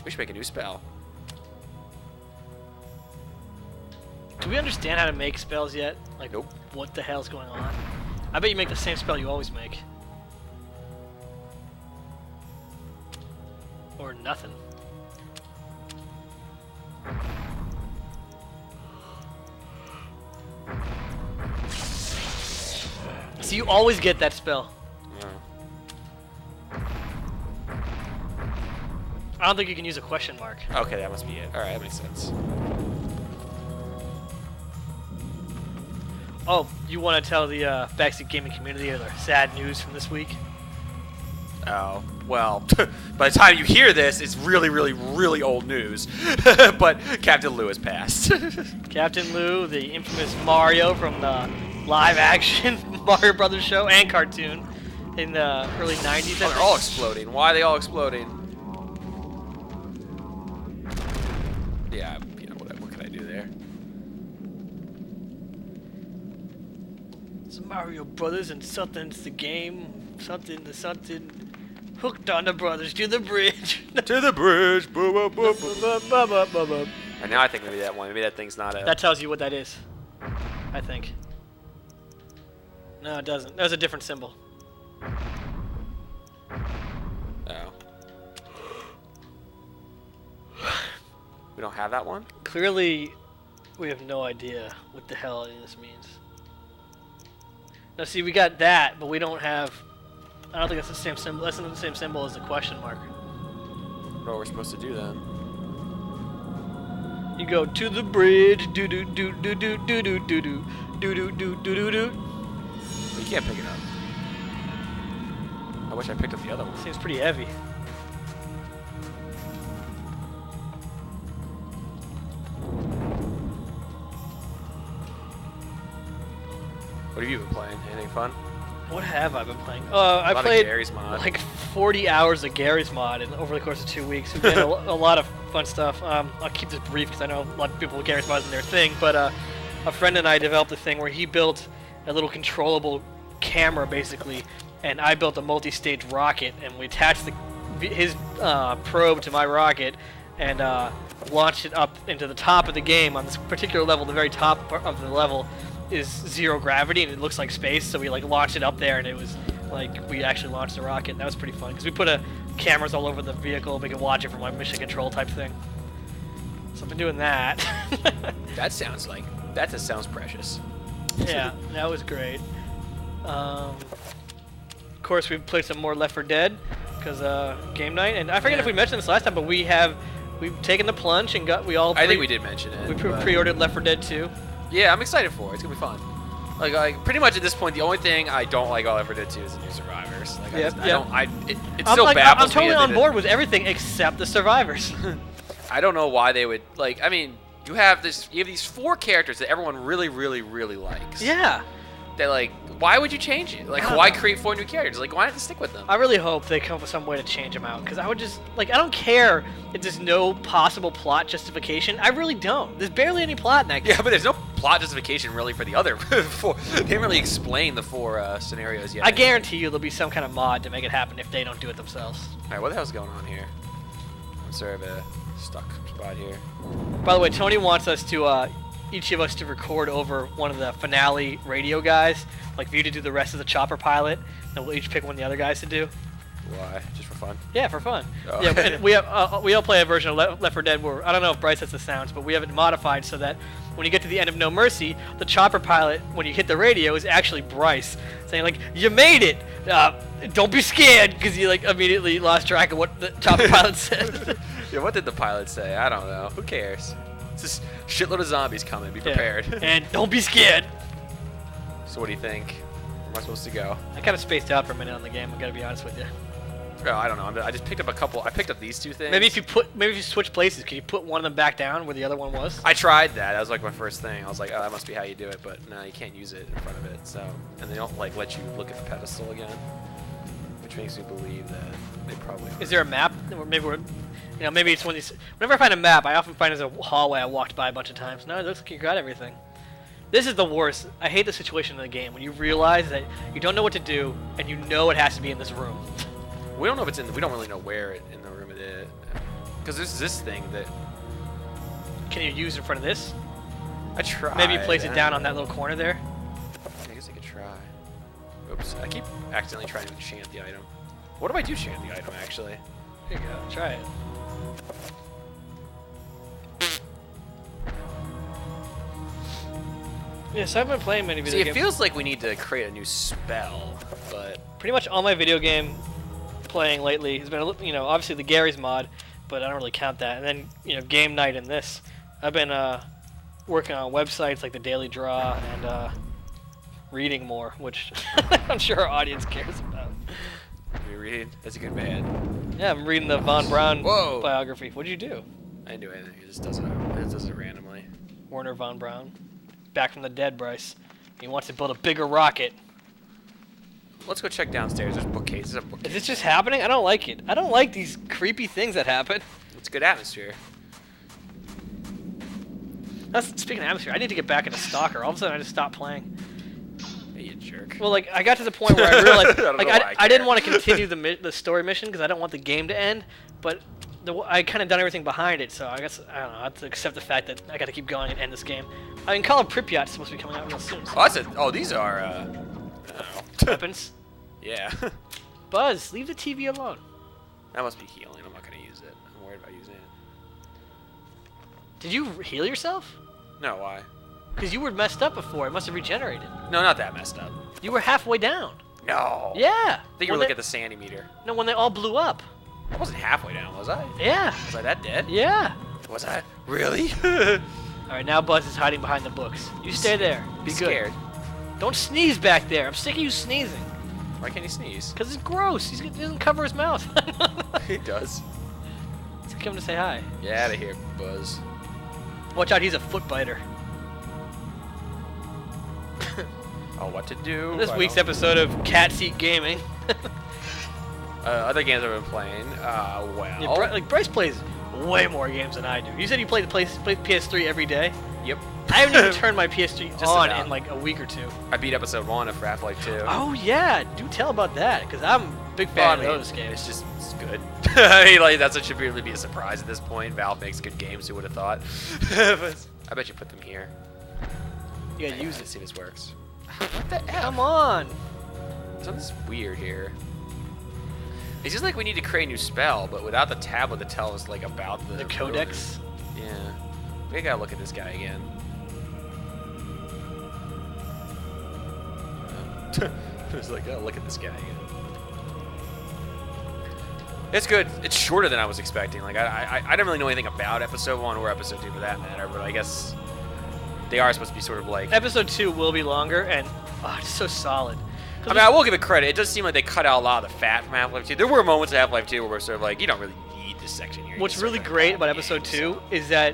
We should make a new spell. Do we understand how to make spells yet? Like, Nope. what the hell's going on? I bet you make the same spell you always make. Or nothing. So you always get that spell. Yeah. I don't think you can use a question mark. Okay, that must be it. Alright, that makes sense. Oh, you want to tell the Backseat gaming community the sad news from this week? Oh, well, by the time you hear this, it's really, really, really old news. But Captain Lou has passed. Captain Lou, the infamous Mario from the live-action Mario Brothers show and cartoon in the early 90s. Oh, they're all exploding. Why are they all exploding? Yeah, you know, what can I do there? It's Mario Brothers and something's the game. Something to something. Hooked on the brothers to the bridge. To the bridge. Boo, boo, boo, boo. Ba-ba-ba-ba-ba. And now I think maybe that one. Maybe that thing's not a... That tells you what that is, I think. No, it doesn't. That was a different symbol. Oh. We don't have that one? Clearly, we have no idea what the hell any of this means. Now, see, we got that, but we don't have... I don't think that's the same symbol. That's not the same symbol as the question mark. What are we supposed to do then? You go to the bridge, do do do do do do do do do do do do do do do. You can't pick it up. I wish I picked up the other one. Seems pretty heavy. What have you been playing? Anything fun? What have I been playing? I lot of played Gary's mod. like 40 hours of Gary's mod over the course of 2 weeks. We've done a lot of fun stuff. I'll keep this brief because I know a lot of people with Gary's mod isn't their thing, but a friend and I developed a thing where he built a little controllable camera basically, and I built a multi-stage rocket, and we attached his probe to my rocket and launched it up into the top of the game. On this particular level, the very top of the level is zero gravity and it looks like space, so we like launched it up there and it was like we actually launched the rocket. And that was pretty fun because we put cameras all over the vehicle. We could watch it from like mission control type thing. So I've been doing that. That just sounds precious. Yeah, that was great. Of course, we played some more Left 4 Dead because game night, and I forget if we mentioned this last time, but we've taken the plunge and I think we did mention it. We pre-ordered Left 4 Dead 2. Yeah, I'm excited for it. It's gonna be fun. Like pretty much at this point, the only thing I don't like about Left 4 Dead 2 is the new survivors. Like it still baffles I'm totally me on board with everything except the survivors. I don't know why they would like. I mean, you have these 4 characters that everyone really, really, really likes. Yeah. That like, why would you change it? Like, why create 4 new characters? Like, why not stick with them? I really hope they come up with some way to change them out, because I would just like, I don't care if there's no possible plot justification. I really don't. There's barely any plot in that game. Yeah, but there's no plot justification really for the other 4. They didn't really explain the 4 scenarios yet. I guarantee you there'll be some kind of mod to make it happen if they don't do it themselves. All right, what the hell's going on here? I'm sort of a stuck spot here. By the way, Tony wants us to each of us to record over one of the finale radio guys, like for you to do the rest of the chopper pilot, and we'll each pick one of the other guys to do. Why? Just for fun? Yeah, for fun. Oh. Yeah, and we all play a version of Left 4 Dead where I don't know if Bryce has the sounds, but we have it modified so that when you get to the end of No Mercy, the chopper pilot, when you hit the radio, is actually Bryce saying like, "You made it! Don't be scared," because you like immediately lost track of what the chopper pilot said. Yeah, what did the pilot say? I don't know. Who cares? It's just shitload of zombies coming. Be prepared. Yeah. And don't be scared. So what do you think? Where am I supposed to go? I kind of spaced out for a minute on the game. I gotta be honest with you. Oh, I don't know. I just picked up a couple. I picked up these 2 things. Maybe if you switch places, can you put one of them back down where the other one was? I tried that. That was like my first thing. I was like, oh, that must be how you do it. But no, you can't use it in front of it. So, and they don't like let you look at the pedestal again, which makes me believe that they probably. Is there a map? Or maybe maybe it's when whenever I find a map, I often find there's a hallway I walked by a bunch of times. No, it looks like you got everything. This is the worst. I hate the situation in the game when you realize that you don't know what to do and you know it has to be in this room. We don't know if it's in. We don't really know where in the room it is. Because there's this thing that Can you use in front of this? I tried. Maybe place it down on that little corner there. I guess I could try. Oops, I keep accidentally trying to enchant the item. What do I do enchant the item, actually? Here you go. Try it. Yeah, so I've been playing many video See, games. it feels like we need to create a new spell, but Pretty much all my video game playing lately has been, obviously the Gary's mod, but I don't really count that. And then, game night and this. I've been working on websites like the Daily Draw and reading more, which I'm sure our audience cares about. you read? That's a good man. Yeah, I'm reading the Von Braun Whoa. biography. What'd you do? I didn't do anything. It just does it randomly. Werner Von Braun. Back from the dead, Bryce. He wants to build a bigger rocket. Let's go check downstairs. There's bookcases. Is this just happening? I don't like it. I don't like these creepy things that happen. It's a good atmosphere. Speaking of atmosphere, I need to get back into Stalker. All of a sudden, I just stopped playing. Hey, you jerk. Well, I got to the point where I realized, I didn't care. want to continue the story mission because I don't want the game to end, but I kind of done everything behind it, so I guess, I don't know, I have to accept the fact that I got to keep going and end this game. I mean, Call of Pripyat's supposed to be coming out real soon. So These are, I don't know. weapons. Yeah. Buzz, leave the TV alone. That must be healing. I'm not going to use it. I'm worried about using it. Did you heal yourself? No, why? Because you were messed up before. It must have regenerated. No, not that messed up. You were halfway down. No. Yeah. I think you were When looking at the sandy meter. No, when they all blew up. I wasn't halfway down, was I? Yeah. Was I that dead? Yeah. Was I? Really? All right, now Buzz is hiding behind the books. You stay there. Be good. Scared. Don't sneeze back there. I'm sick of you sneezing. Why can't he sneeze? Because it's gross. He doesn't cover his mouth. He does. He's coming to say hi. Get out of here, Buzz. Watch out, he's a foot biter. Oh, what to do? This week's episode of Cat Seat Gaming. Other games I've been playing. Well. Yeah, Bryce plays way more games than I do. You said you played PS3 every day? Yep. I haven't even turned my PS3 Just on about. in like a week or two. I beat episode 1 of Half-Life 2. Oh yeah, do tell about that, because I'm a big fan of those games. It's good. I mean, like, that should really be a surprise at this point. Valve makes good games, who would have thought? I bet you put them here. You gotta use Let's it. see if this works. What the F? Come on. Something's weird here. It's just like we need to create a new spell, but without the tablet to tell us like about the codex. ruler. Yeah. We gotta look at this guy again. It's like, gotta look at this guy again. It's good. It's shorter than I was expecting. Like I didn't really know anything about episode 1 or episode 2 for that matter, but I guess they are supposed to be sort of like. Episode 2 will be longer, and it's so solid. I mean, I will give it credit. It does seem like they cut out a lot of the fat from Half-Life 2. There were moments in Half-Life 2 where we're sort of like, you don't really need this section here. What's really great about episode 2 is that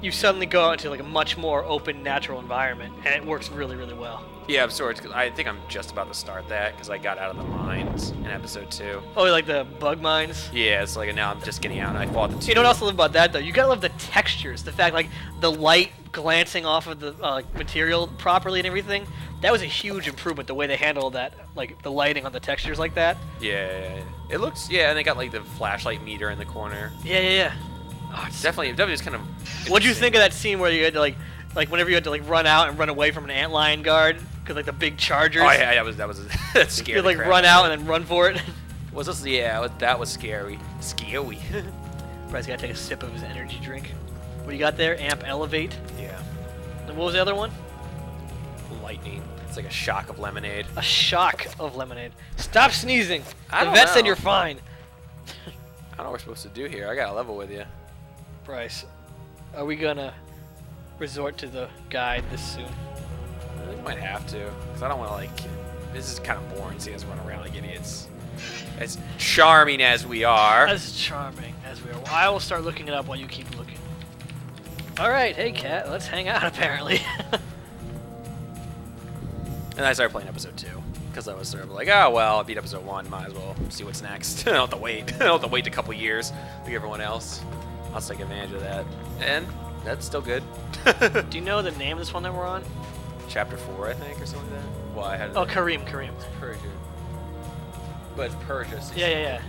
you suddenly go out into like a much more open, natural environment, and it works really, really well. Yeah, I'm sorry. I think I'm just about to start that because I got out of the mines in episode 2. Oh, like the bug mines? Yeah, it's like now I'm just getting out and I fought the 2. You know what else I love about that, though? You gotta love the textures. The fact, like, the light glancing off of the material properly and everything. That was a huge improvement, the way they handled that, like, the lighting on the textures like that. Yeah. It looks, yeah, and they got, like, the flashlight meter in the corner. Yeah. Oh, it's Definitely just kind of... What'd you think of that scene where you had to, like whenever you had to, like, run out and run away from an antlion guard? Because, like, the big chargers. Oh, yeah, that was that scared You'd, like, the crap run out out and then run for it. Was this? Yeah, that was scary. Scary. Bryce gotta take a sip of his energy drink. What do you got there? Amp Elevate. Yeah. And what was the other one? Lightning. It's like a shock of lemonade. A shock of lemonade. Stop sneezing. I The don't vet know. said you're fine. I don't know what we're supposed to do here. I got a level with you. Bryce, are we gonna resort to the guide this soon? I think we might have to, because I don't want to, like... This is kind of boring seeing us run around like idiots. As charming as we are. As charming as we are. I will start looking it up while you keep looking. Alright, hey cat, let's hang out apparently. And I started playing episode 2. Because I was sort of like, oh, well, I beat episode 1. Might as well see what's next. I don't have to wait. I don't have to wait a couple years like everyone else. I'll take advantage of that. And that's still good. Do you know the name of this one that we're on? Chapter 4, I think, or something like that. Well, I had Oh, Kareem. Persia. But it's Persia. So Yeah.